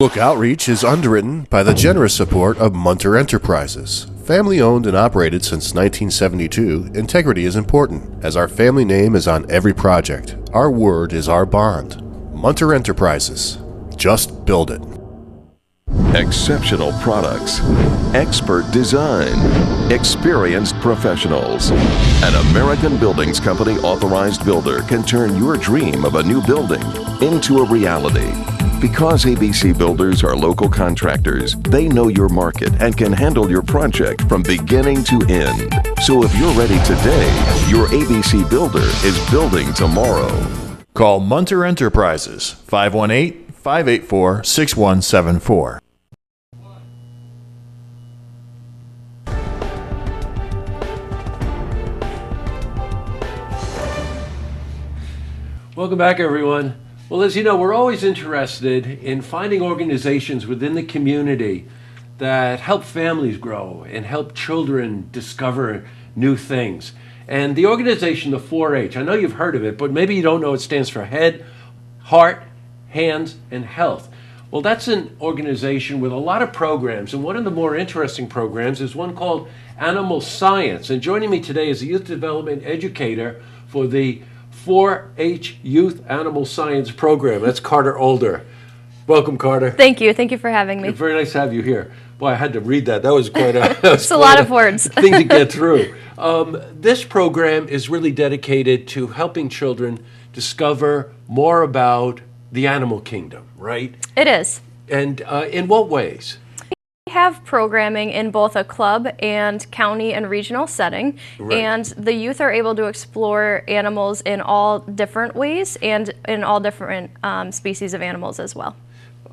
Book Outreach is underwritten by the generous support of Munter Enterprises. Family owned and operated since 1972, integrity is important, as our family name is on every project. Our word is our bond. Munter Enterprises. Just build it. Exceptional products, expert design, experienced professionals. An American Buildings Company authorized builder can turn your dream of a new building into a reality. Because ABC Builders are local contractors, they know your market and can handle your project from beginning to end. So if you're ready today, your ABC Builder is building tomorrow. Call Munter Enterprises, 518-584-6174. Welcome back, everyone. Well, as you know, we're always interested in finding organizations within the community that help families grow and help children discover new things. And the organization, the 4-H, I know you've heard of it, but maybe you don't know it stands for Head, Heart, Hands, and Health. Well, that's an organization with a lot of programs, and one of the more interesting programs is one called Animal Science. And joining me today is a youth development educator for the 4-H Youth Animal Science Program. That's Carter Older. Welcome, Carter. Thank you. Thank you for having me. Very nice to have you here. Boy, I had to read that. That was quite a it's a lot of words. thing to get through. This program is really dedicated to helping children discover more about the animal kingdom, right? It is. And in what ways? We have programming in both a club and county and regional setting, Right. and the youth are able to explore animals in all different ways and in all different species of animals as well.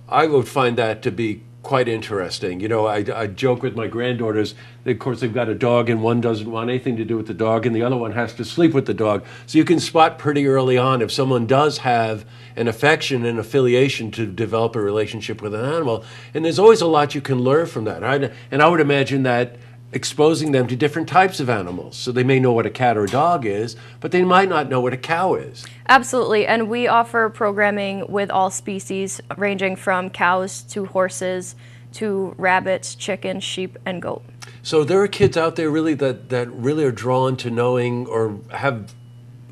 I would find that to be quite interesting. You know, I joke with my granddaughters. Of course, they've got a dog, and one doesn't want anything to do with the dog, and the other one has to sleep with the dog. So you can spot pretty early on if someone does have an affection and affiliation to develop a relationship with an animal. And there's always a lot you can learn from that. And I would imagine that exposing them to different types of animals. So they may know what a cat or a dog is, but they might not know what a cow is. Absolutely, and we offer programming with all species, ranging from cows to horses to rabbits, chickens, sheep, and goat. So there are kids out there really that really are drawn to knowing or have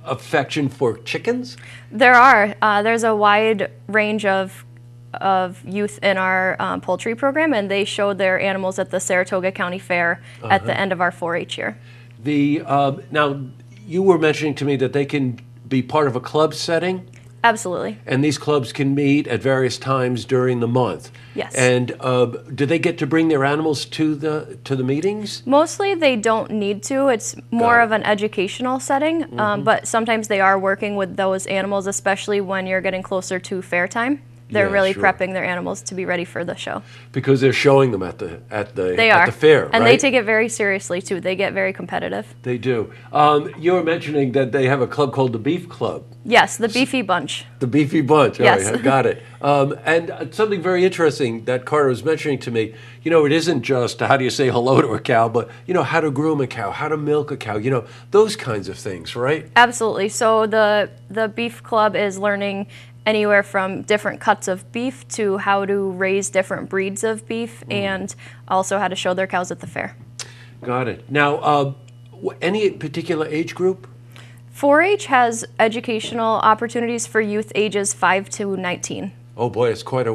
affection for chickens? There are. There's a wide range of youth in our poultry program, and they show their animals at the Saratoga County Fair at the end of our 4-H year. Now, you were mentioning to me that they can be part of a club setting? Absolutely. And these clubs can meet at various times during the month? Yes. And do they get to bring their animals to the meetings? Mostly they don't need to. It's more of an educational setting, but sometimes they are working with those animals, especially when you're getting closer to fair time. They're really prepping their animals to be ready for the show. Because they're showing them at the fair, and right? they take it very seriously too. They get very competitive. They do. You were mentioning that they have a club called the Beef Club. Yes, the Beefy Bunch. The Beefy Bunch. Yes. All right, I got it. And something very interesting that Carter was mentioning to me, you know, it isn't just how do you say hello to a cow, but, you know, how to groom a cow, how to milk a cow, you know, those kinds of things, right? Absolutely. So the Beef Club is learning anywhere from different cuts of beef to how to raise different breeds of beef and also how to show their cows at the fair. Got it. Now, any particular age group? 4-H has educational opportunities for youth ages 5 to 19. Oh boy, it's quite a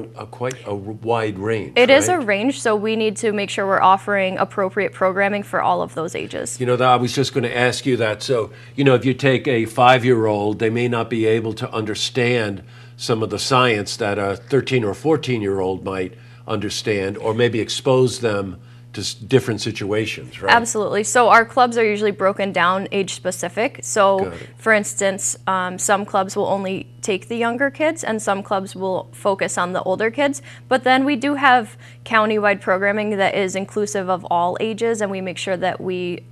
wide range. It is a range, so we need to make sure we're offering appropriate programming for all of those ages. You know, I was just going to ask you that. So, you know, if you take a 5-year-old, they may not be able to understand some of the science that a 13 or 14-year-old might understand, or maybe expose them to different situations, right? Absolutely. So our clubs are usually broken down age specific. So for instance, some clubs will only take the younger kids and some clubs will focus on the older kids. But then we do have countywide programming that is inclusive of all ages, and we make sure that we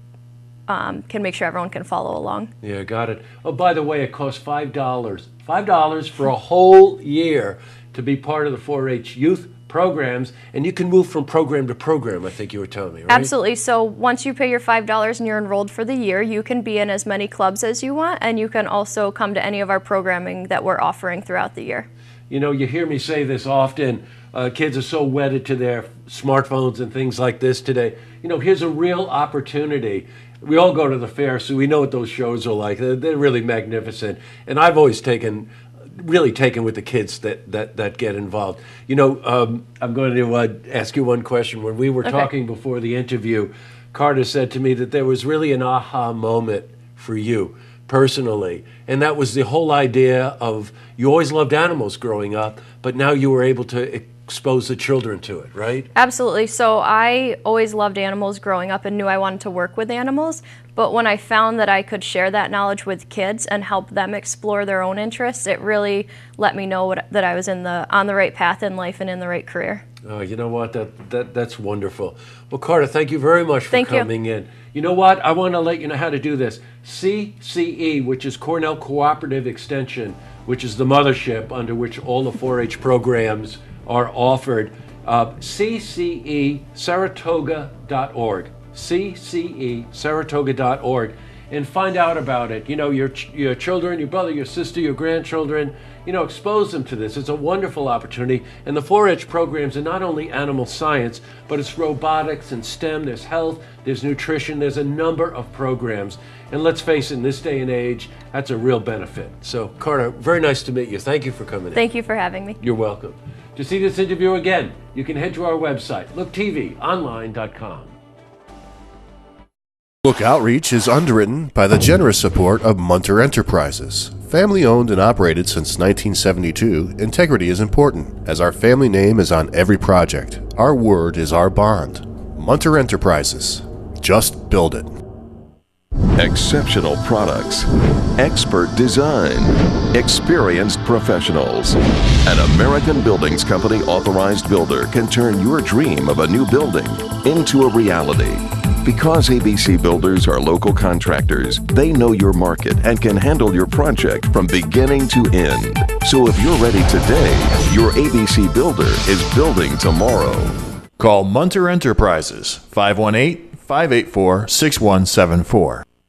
can make sure everyone can follow along. Yeah, got it. Oh, by the way, it costs $5. $5 for a whole year to be part of the 4-H youth programs, and you can move from program to program, I think you were telling me, right? Absolutely. So once you pay your $5 and you're enrolled for the year, you can be in as many clubs as you want, and you can also come to any of our programming that we're offering throughout the year. You know, you hear me say this often, kids are so wedded to their smartphones and things like this today. Here's a real opportunity. We all go to the fair, so we know what those shows are like. They're really magnificent. And I've always really taken with the kids that get involved. I'm going to ask you one question. When we were talking before the interview, Carter said to me that there was really an aha moment for you personally, and that was the whole idea of you always loved animals growing up, but now you were able to expose the children to it, right? Absolutely. So I always loved animals growing up and knew I wanted to work with animals, but when I found that I could share that knowledge with kids and help them explore their own interests, it really let me know that I was on the right path in life and in the right career. Oh, you know what? That's wonderful. Well, Carter, thank you very much for coming in. You know what? I want to let you know how to do this. CCE, which is Cornell Cooperative Extension, which is the mothership under which all the 4-H programs are offered. CCESaratoga.org. CCESaratoga.org. And find out about it. Your children, your brother, your sister, your grandchildren, expose them to this. It's a wonderful opportunity. And the 4-H programs are not only animal science, but it's robotics and STEM. There's health, there's nutrition, there's a number of programs. And let's face it, in this day and age, that's a real benefit. So, Carter, very nice to meet you. Thank you for coming in. Thank you for having me. You're welcome. To see this interview again, you can head to our website, looktvonline.com. Look Outreach is underwritten by the generous support of Munter Enterprises. Family owned and operated since 1972, integrity is important, as our family name is on every project. Our word is our bond. Munter Enterprises. Just build it. Exceptional products, expert design, experienced professionals. An American Buildings Company authorized builder can turn your dream of a new building into a reality. Because ABC Builders are local contractors, they know your market and can handle your project from beginning to end. So if you're ready today, your ABC Builder is building tomorrow. Call Munter Enterprises, 518-584-6174.